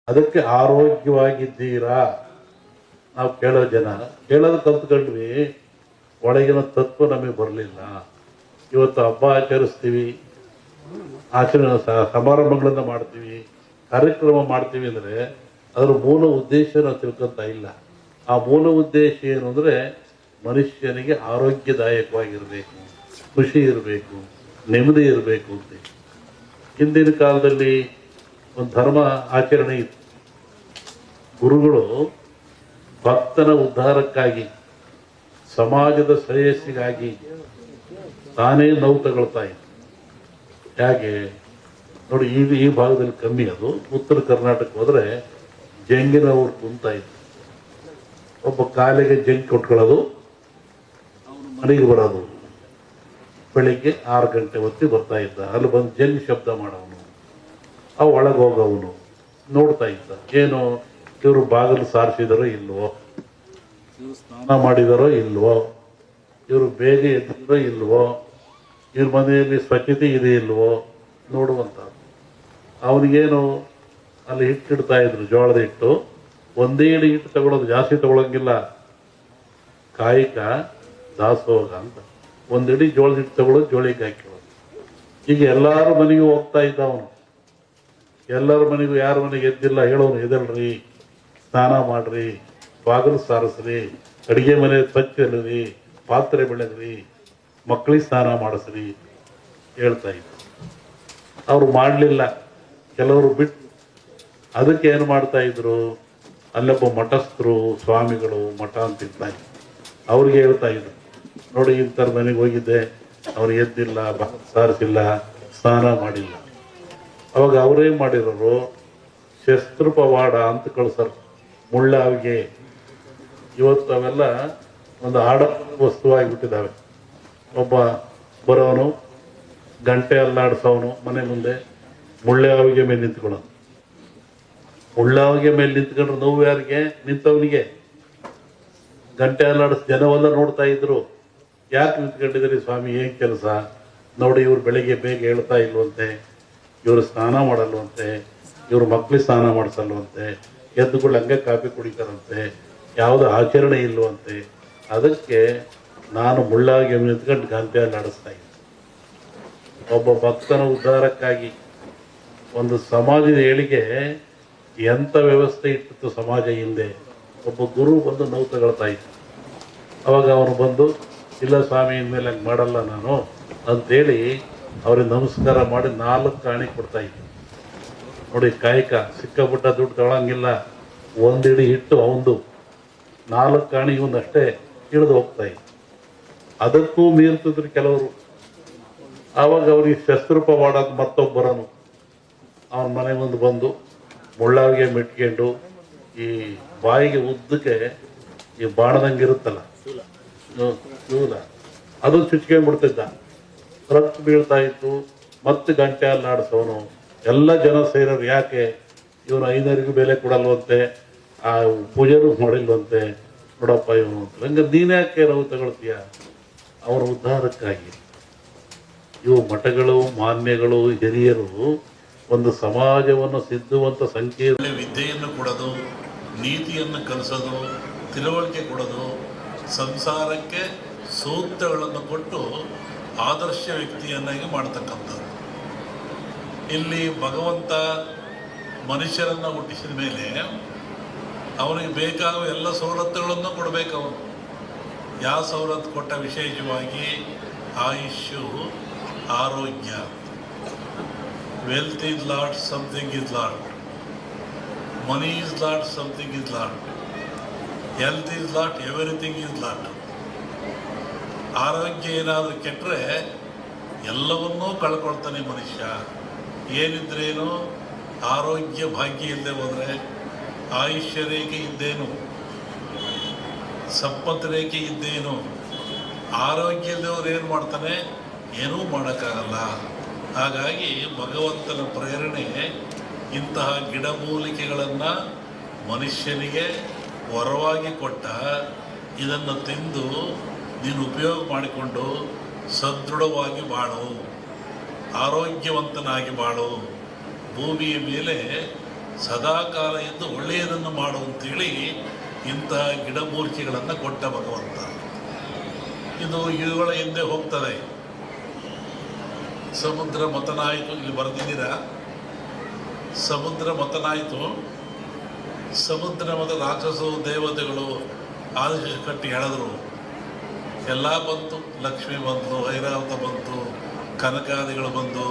ಅದಕ್ಕೆ ಆರೋಗ್ಯವಾಗಿದ್ದೀರಾ ನಾವು ಕೇಳೋ ಜನ ಕೇಳೋದು ಕಲ್ತ್ಕೊಂಡ್ವಿ, ಒಳಗಿನ ತತ್ವ ನಮಗೆ ಬರಲಿಲ್ಲ. ಇವತ್ತು ಹಬ್ಬ ಆಚರಿಸ್ತೀವಿ, ಆಚರಣೆ ಸಮಾರಂಭಗಳನ್ನು ಮಾಡ್ತೀವಿ, ಕಾರ್ಯಕ್ರಮ ಮಾಡ್ತೀವಿ ಅಂದರೆ ಅದರ ಮೂಲ ಉದ್ದೇಶ ನಾವು ತಿಳ್ಕೊತಾ ಇಲ್ಲ. ಆ ಮೂಲ ಉದ್ದೇಶ ಏನು ಅಂದರೆ ಮನುಷ್ಯನಿಗೆ ಆರೋಗ್ಯದಾಯಕವಾಗಿರಬೇಕು, ಖುಷಿ ಇರಬೇಕು, ನೆಮ್ಮದಿ ಇರಬೇಕು ಅಂತ. ಹಿಂದಿನ ಕಾಲದಲ್ಲಿ ಒಂದು ಧರ್ಮ ಆಚರಣೆ ಇತ್ತು. ಗುರುಗಳು ಭಕ್ತನ ಉದ್ಧಾರಕ್ಕಾಗಿ, ಸಮಾಜದ ಶ್ರೇಯಸ್ಸಿಗಾಗಿ ತಾನೇ ನೋವು ತಗೊಳ್ತಾ ಇತ್ತು. ಹೇಗೆ ನೋಡಿ, ಈ ಭಾಗದಲ್ಲಿ ಕಮ್ಮಿ. ಅದು ಉತ್ತರ ಕರ್ನಾಟಕ ಹೋದರೆ ಜಂಗಿನವ್ರು ಕುಂತಾ ಇತ್ತು. ಒಬ್ಬ ಕಾಲಿಗೆ ಜಂಗ್ ಕೊಟ್ಕೊಳ್ಳೋದು, ಮನೆಗೆ ಬರೋದು. ಬೆಳಿಗ್ಗೆ 6 ಗಂಟೆ ಹೊತ್ತಿಗೆ ಬರ್ತಾ ಇದ್ದ. ಅಲ್ಲಿ ಬಂದು ಜಂಗ್ ಶಬ್ದ ಮಾಡೋವನು, ಅವು ಒಳಗೆ ಹೋಗೋವನು ನೋಡ್ತಾ ಇದ್ದ. ಏನು ಇವರು ಬಾಗಿಲು ಸಾರಿಸಿದಾರೋ ಇಲ್ವೋ, ಇವರು ಸ್ನಾನ ಮಾಡಿದಾರೋ ಇಲ್ವೋ, ಇವರು ಬೇಗ ಎದ್ದಿರೋ ಇಲ್ವೋ, ಇವ್ರ ಮನೆಯಲ್ಲಿ ಸ್ವಚ್ಛತೆ ಇದೆ ಇಲ್ವೋ ನೋಡುವಂತ. ಅವನಿಗೇನು ಅಲ್ಲಿ ಹಿಟ್ಟಿಡ್ತಾ ಇದ್ರು, ಜೋಳದ ಹಿಟ್ಟು. ಒಂದೇ ಇಡಿ ಹಿಟ್ಟು ತಗೊಳ್ಳೋದು, ಜಾಸ್ತಿ ತಗೊಳಂಗಿಲ್ಲ. ಕಾಯಿಕ ದಾಸೋಹ ಅಂತ ಒಂದಿಡಿ ಜೋಳದ ಹಿಟ್ಟು ತಗೊಳ್ಳೋದು, ಜೋಳಿಗೆ ಹಾಕಿರೋದು. ಈಗ ಎಲ್ಲಾರ ಮನೆಗೂ ಹೋಗ್ತಾ ಇದ್ದ ಅವನು. ಎಲ್ಲರ ಮನೆಗೂ, ಯಾರ ಮನೆಗೆ ಎದ್ದಿಲ್ಲ ಹೇಳೋನು, ಎದಲ್ರಿ, ಸ್ನಾನ ಮಾಡ್ರಿ, ಬಾಗಿಲು ಸಾರಿಸ್ರಿ, ಅಡುಗೆ ಮನೆ ಸ್ವಚ್ಛ ಇರ್ರಿ, ಪಾತ್ರೆ ಬೆಳಗ್ರಿ, ಮಕ್ಕಳಿಗೆ ಸ್ನಾನ ಮಾಡಿಸ್ರಿ ಹೇಳ್ತಾ ಇದ್ರು. ಅವರು ಮಾಡಲಿಲ್ಲ, ಕೆಲವರು ಬಿಟ್ಟು. ಅದಕ್ಕೆ ಏನು ಮಾಡ್ತಾ ಇದ್ರು, ಅಲ್ಲೊಬ್ಬ ಮಠಸ್ಥರು, ಸ್ವಾಮಿಗಳು, ಮಠ ಅಂತ ಇರ್ತಾರೆ, ಅವ್ರಿಗೆ ಹೇಳ್ತಾ ಇದ್ರು, ನೋಡಿ ಇಂಥರ ಮನೆಗೆ ಹೋಗಿದ್ದೆ, ಅವ್ರು ಎದ್ದಿಲ್ಲ, ಸಾರಿಸಿಲ್ಲ, ಸ್ನಾನ ಮಾಡಿಲ್ಲ. ಅವಾಗ ಅವರೇನು ಮಾಡಿರೋರು, ಶಸ್ತ್ರಪವಾಡ ಅಂತ ಕಳ್ಸರು, ಮುಳ್ಳಾವಿಗೆ. ಇವತ್ತು ಅವೆಲ್ಲ ಒಂದು ಆಡ ವಸ್ತುವಾಗಿಬಿಟ್ಟಿದ್ದಾವೆ. ಒಬ್ಬ ಬರೋನು, ಗಂಟೆ ಅಲ್ಲಾಡಿಸೋನು, ಮನೆ ಮುಂದೆ ಮುಳ್ಳಾವಿಗೆ ಮೇಲೆ ನಿಂತ್ಕೊಳ್ಳೋನು. ಮುಳ್ಳಾವಿಗೆ ಮೇಲೆ ನಿಂತ್ಕೊಂಡ್ರೆ ನೋವು ಯಾರಿಗೆ? ನಿಂತವನಿಗೆ. ಗಂಟೆ ಅಲ್ಲಾಡಿಸ್ ಜನವೆಲ್ಲ ನೋಡ್ತಾ ಇದ್ರು, ಯಾಕೆ ನಿಂತ್ಕೊಂಡಿದ್ರಿ ಸ್ವಾಮಿ, ಏನ್ ಕೆಲಸ? ನೋಡಿ, ಇವ್ರು ಬೆಳಿಗ್ಗೆ ಬೇಗ ಹೇಳ್ತಾ ಇಲ್ವಂತೆ, ಇವರು ಸ್ನಾನ ಮಾಡಲ್ವಂತೆ, ಇವ್ರ ಮಕ್ಳಿಗೆ ಸ್ನಾನ ಮಾಡಿಸಲ್ವಂತೆ, ಎದ್ದುಗಳು ಹಂಗೆ ಕಾಫಿ ಕುಡಿತಾರಂತೆ, ಯಾವುದು ಆಚರಣೆ ಇಲ್ವಂತೆ. ಅದಕ್ಕೆ ನಾನು ಮುಳ್ಳಾಗಿ ನಿಂತ್ಕೊಂಡು ಗಂಟೆಯಲ್ಲಿ ಆಡಿಸ್ತಾ ಇದ್ದೆ. ಒಬ್ಬ ಭಕ್ತನ ಉದ್ಧಾರಕ್ಕಾಗಿ ಒಂದು ಸಮಾಜದ ಏಳಿಗೆ ಎಂಥ ವ್ಯವಸ್ಥೆ ಇಟ್ಟಿತ್ತು ಸಮಾಜ ಹಿಂದೆ. ಒಬ್ಬ ಗುರು ಬಂದು ನೋವು ತಗೊಳ್ತಾ ಇತ್ತು. ಅವಾಗ ಅವನು ಬಂದು, ಇಲ್ಲ ಸ್ವಾಮಿ, ಇನ್ಮೇಲೆ ಹಂಗೆ ಮಾಡಲ್ಲ ನಾನು ಅಂತೇಳಿ ಅವ್ರಿಗೆ ನಮಸ್ಕಾರ ಮಾಡಿ 4 ಕಾಣಿ ಕೊಡ್ತಾ ಇದ್ದೆ. ನೋಡಿ, ಕಾಯಕ ಸಿಕ್ಕಾಪಟ್ಟ ದುಡ್ಡು ತಗೊಳಂಗಿಲ್ಲ. ಒಂದಿಡಿ ಹಿಟ್ಟು ಅವಂದು, 4 ಕಾಣಿ ಇವನಷ್ಟೇ ಇಳಿದು ಹೋಗ್ತಾ ಇತ್ತು. ಅದಕ್ಕೂ ಮೀರ್ತಿದ್ರು ಕೆಲವರು. ಆವಾಗ ಅವ್ರಿಗೆ ಶಸ್ತ್ರಪವಾಡ ಮತ್ತೊಬ್ಬರನು ಅವನ ಮನೆ ಮುಂದೆ ಬಂದು ಮುಳ್ಳಾವಿಗೆ ಮೆಟ್ಕೊಂಡು, ಈ ಬಾಯಿಗೆ ಉದ್ದಕ್ಕೆ ಈ ಬಾಣದಂಗೆ ಇರುತ್ತಲ್ಲ ಶೂಲ, ಅದು ಚುಚ್ಕೊಂಡ್ಬಿಡ್ತಿದ್ದ. ರಕ್ತ ಬೀಳ್ತಾ ಇತ್ತು. ಮತ್ತೆ ಗಂಟೆ ಅಲ್ಲಾಡಿಸೋನು. ಎಲ್ಲ ಜನ ಸೇರೋರು, ಯಾಕೆ ಇವನು 5ನರಿಗೂ ಬೆಲೆ ಕೊಡಲ್ವಂತೆ, ಆ ಪೂಜೆನೂ ಮಾಡಿಲ್ವಂತೆ, ನೋಡಪ್ಪ ಇವನು ಅಂತ. ಹಂಗೆ ನೀನು ಯಾಕೆ ನಾವು ತಗೊಳ್ತೀಯ? ಅವರ ಉದ್ಧಾರಕ್ಕಾಗಿ. ಇವು ಮಠಗಳು, ಮಾನ್ಯಗಳು, ಹಿರಿಯರು ಒಂದು ಸಮಾಜವನ್ನು ಸಿದ್ಧುವಂತ ಸಂಕೀರ್ಣ ವಿದ್ಯೆಯನ್ನು ಕೊಡೋದು, ನೀತಿಯನ್ನು ಕಲಿಸೋದು, ತಿಳುವಳಿಕೆ ಕೊಡೋದು, ಸಂಸಾರಕ್ಕೆ ಸೂತ್ರಗಳನ್ನು ಕೊಟ್ಟು ಆದರ್ಶ ವ್ಯಕ್ತಿಯನ್ನಾಗಿ ಮಾಡ್ತಕ್ಕಂಥದ್ದು. ಇಲ್ಲಿ ಭಗವಂತ ಮನುಷ್ಯರನ್ನು ಹುಟ್ಟಿಸಿದ ಮೇಲೆ ಅವನಿಗೆ ಬೇಕಾಗುವ ಎಲ್ಲ ಸವಲತ್ತುಗಳನ್ನು ಕೊಡಬೇಕು. ಅವನು ಯಾವ ಸವಲತ್ತು ಕೊಟ್ಟ? ವಿಶೇಷವಾಗಿ ಆಯುಷ್ಯು, ಆರೋಗ್ಯ. Wealth is lot, something is lot. Money is lot, something is lot. Health is lot, everything is lot. ಆರೋಗ್ಯ ಏನಾದರೂ ಕೆಟ್ಟರೆ ಎಲ್ಲವನ್ನೂ ಕಳ್ಕೊಳ್ತಾನೆ ಮನುಷ್ಯ. ಏನಿದ್ರೇನು, ಆರೋಗ್ಯ ಭಾಗ್ಯ ಇಲ್ಲದೆ ಹೋದರೆ, ಆಯುಷ್ಯ ರೇಖೆ ಇದ್ದೇನು, ಸಂಪತ್ತು ರೇಖೆ ಇದ್ದೇನು, ಆರೋಗ್ಯ ಇಲ್ಲದವ್ರು ಏನು ಮಾಡ್ತಾನೆ? ಏನೂ ಮಾಡೋಕ್ಕಾಗಲ್ಲ. ಹಾಗಾಗಿ ಭಗವಂತನ ಪ್ರೇರಣೆ ಇಂತಹ ಗಿಡಮೂಲಿಕೆಗಳನ್ನು ಮನುಷ್ಯನಿಗೆ ವರವಾಗಿ ಕೊಟ್ಟ. ಇದನ್ನು ತಿಂದು ನೀನು ಉಪಯೋಗ ಮಾಡಿಕೊಂಡು ಸದೃಢವಾಗಿ ಬಾಳು, ಆರೋಗ್ಯವಂತನಾಗಿ ಬಾಳು. ಭೂಮಿಯ ಮೇಲೆ ಸದಾಕಾಲ ಎಂದು ಒಳ್ಳೆಯದನ್ನು ಮಾಡು ಅಂತೇಳಿ ಇಂತಹ ಗಿಡಮೂಲಿಕೆಗಳನ್ನು ಕೊಟ್ಟ ಭಗವಂತ. ಇದು ಇವುಗಳ ಹಿಂದೆ ಹೋಗ್ತದೆ. ಸಮುದ್ರ ಮತನಾಯಿತು, ಇಲ್ಲಿ ಬರೆದಿದ್ದೀರಾ, ಸಮುದ್ರ ಮತನಾಯಿತು. ಸಮುದ್ರ ಮತ ರಾಕ್ಷಸರು ದೇವತೆಗಳು ಆದೇಶ ಕಟ್ಟಿ ಎಳೆದರು. ಎಲ್ಲ ಬಂತು, ಲಕ್ಷ್ಮಿ ಬಂತು, ಐರಾವತ ಬಂತು, ಕನಕಾದಿಗಳು ಬಂದು,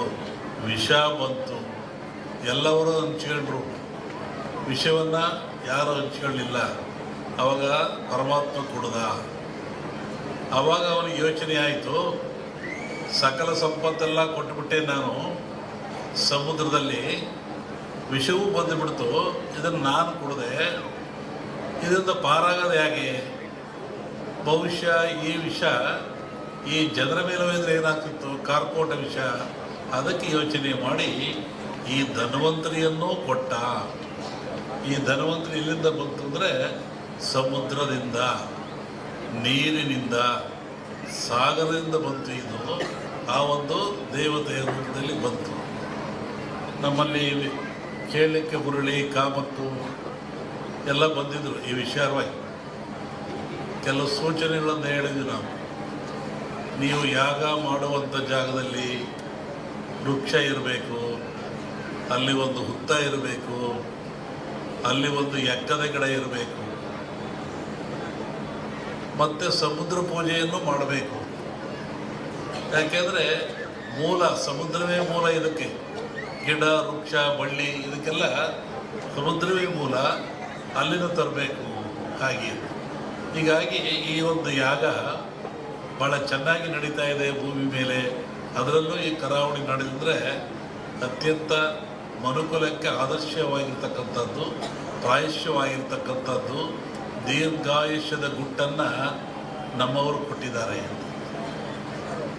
ವಿಷ ಬಂತು. ಎಲ್ಲವರು ಹಂಚ್ಕೊಂಡ್ರು. ವಿಷವನ್ನು ಯಾರು ಹಂಚ್ಕೊಳ್ಳಿಲ್ಲ. ಅವಾಗ ಪರಮಾತ್ಮ ಕುಡ್ದ. ಆವಾಗ ಅವನಿಗೆ ಯೋಚನೆ ಆಯಿತು, ಸಕಲ ಸಂಪತ್ತೆಲ್ಲ ಕೊಟ್ಟುಬಿಟ್ಟೆ ನಾನು, ಸಮುದ್ರದಲ್ಲಿ ವಿಷವೂ ಬಂದುಬಿಡ್ತು, ಇದನ್ನು ನಾನು ಕುಡಿದೆ, ಇದರಿಂದ ಪಾರಾಗದೆ ಹೇಗೆ? ಬಹುಶಃ ಈ ವಿಷ ಈ ಜನರ ಮೇಲೆ ಹೋದರೆ ಏನಾಗ್ತಿತ್ತು, ಕಾರ್ಕೋಟ ವಿಷ. ಅದಕ್ಕೆ ಯೋಚನೆ ಮಾಡಿ ಈ ಧನ್ವಂತರಿಯನ್ನೂ ಕೊಟ್ಟ. ಈ ಧನ್ವಂತರಿ ಎಲ್ಲಿಂದ ಬಂತು ಅಂದರೆ ಸಮುದ್ರದಿಂದ, ನೀರಿನಿಂದ, ಸಾಗರದಿಂದ ಬಂತು. ಇದು ಆ ಒಂದು ದೇವತೆಯ ರೂಪದಲ್ಲಿ ಬಂತು. ನಮ್ಮಲ್ಲಿ ಕೇಳಲಿಕ್ಕೆ ಹುರುಳಿ, ಕಾಮತ್ತು ಎಲ್ಲ ಬಂದಿದ್ದರು ಈ ವಿಚಾರವಾಗಿ. ಕೆಲವು ಸೂಚನೆಗಳನ್ನು ಹೇಳಿದ್ವಿ ನಾವು. ನೀವು ಯಾಗ ಮಾಡುವಂಥ ಜಾಗದಲ್ಲಿ ವೃಕ್ಷ ಇರಬೇಕು, ಅಲ್ಲಿ ಒಂದು ಹುತ್ತ ಇರಬೇಕು, ಅಲ್ಲಿ ಒಂದು ಎಕ್ಕದ ಗಿಡ ಇರಬೇಕು, ಮತ್ತು ಸಮುದ್ರ ಪೂಜೆಯನ್ನು ಮಾಡಬೇಕು. ಯಾಕೆಂದರೆ ಮೂಲ ಸಮುದ್ರವೇ ಮೂಲ. ಇದಕ್ಕೆ ಗಿಡ, ವೃಕ್ಷ, ಬಳ್ಳಿ ಇದಕ್ಕೆಲ್ಲ ಸಮುದ್ರವೇ ಮೂಲ. ಅಲ್ಲಿನ ತರಬೇಕು. ಹಾಗೆ ಹೀಗಾಗಿ ಈ ಒಂದು ಯಾಗ ಭಾಳ ಚೆನ್ನಾಗಿ ನಡೀತಾ ಇದೆ ಭೂಮಿ ಮೇಲೆ. ಅದರಲ್ಲೂ ಈ ಕರಾವಳಿ ನಡೆದಿದ್ರೆ ಅತ್ಯಂತ ಮನುಕುಲಕ್ಕೆ ಆದರ್ಶವಾಗಿರ್ತಕ್ಕಂಥದ್ದು, ಪ್ರಾಯಶ್ಯವಾಗಿರ್ತಕ್ಕಂಥದ್ದು, ದೀರ್ಘಾಯುಷ್ಯದ ಗುಟ್ಟನ್ನು ನಮ್ಮವರು ಕೊಟ್ಟಿದ್ದಾರೆ.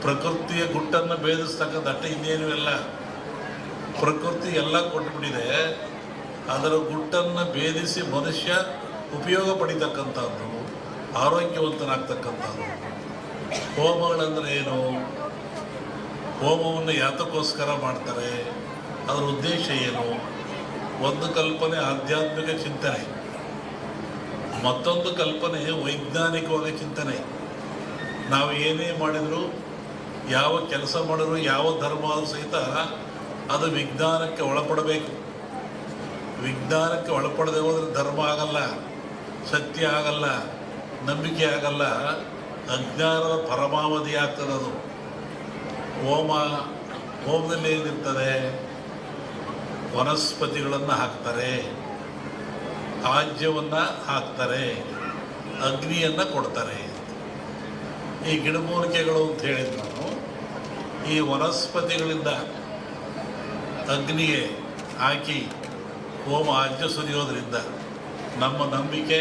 ಪ್ರಕೃತಿಯ ಗುಟ್ಟನ್ನು ಭೇದಿಸ್ತಕ್ಕಂಥ ಅಷ್ಟೇ, ಇನ್ನೇನು ಇಲ್ಲ. ಪ್ರಕೃತಿ ಎಲ್ಲ ಕೊಟ್ಟುಬಿಟ್ಟಿದೆ. ಅದರ ಗುಟ್ಟನ್ನು ಭೇದಿಸಿ ಮನುಷ್ಯ ಉಪಯೋಗ ಪಡಿತಕ್ಕಂಥದ್ದು, ಆರೋಗ್ಯವಂತನಾಗ್ತಕ್ಕಂಥದ್ದು. ಹೋಮಗಳಂದರೆ ಏನು? ಹೋಮವನ್ನು ಯಾತಕ್ಕೋಸ್ಕರ ಮಾಡ್ತಾರೆ? ಅದರ ಉದ್ದೇಶ ಏನು? ಒಂದು ಕಲ್ಪನೆ ಆಧ್ಯಾತ್ಮಿಕ ಚಿಂತನೆ, ಮತ್ತೊಂದು ಕಲ್ಪನೆ ವೈಜ್ಞಾನಿಕವಾಗಿ ಚಿಂತನೆ. ನಾವು ಏನೇ ಮಾಡಿದರೂ, ಯಾವ ಕೆಲಸ ಮಾಡಿದ್ರು, ಯಾವ ಧರ್ಮ ಆದರೂ ಸಹಿತ ಅದು ವಿಜ್ಞಾನಕ್ಕೆ ಒಳಪಡಬೇಕು. ವಿಜ್ಞಾನಕ್ಕೆ ಒಳಪಡದೆ ಹೋದರೆ ಧರ್ಮ ಆಗಲ್ಲ, ಸತ್ಯ ಆಗಲ್ಲ, ನಂಬಿಕೆ ಆಗಲ್ಲ, ಅಜ್ಞಾನದ ಪರಮಾವಧಿ ಆಗ್ತದೆ ಅದು. ಹೋಮದಲ್ಲಿ ಏನಿರ್ತದೆ? ವನಸ್ಪತಿಗಳನ್ನು ಹಾಕ್ತಾರೆ, ಆಜ್ಯವನ್ನು ಹಾಕ್ತಾರೆ, ಅಗ್ನಿಯನ್ನು ಕೊಡ್ತಾರೆ. ಈ ಗಿಡಮೂಲಿಕೆಗಳು ಅಂತ ಹೇಳಿದ್ರು ನಾನು. ಈ ವನಸ್ಪತಿಗಳಿಂದ ಅಗ್ನಿಗೆ ಹಾಕಿ ಹೋಮ ಆಜ್ಯ ಸುರಿಯೋದ್ರಿಂದ ನಮ್ಮ ನಂಬಿಕೆ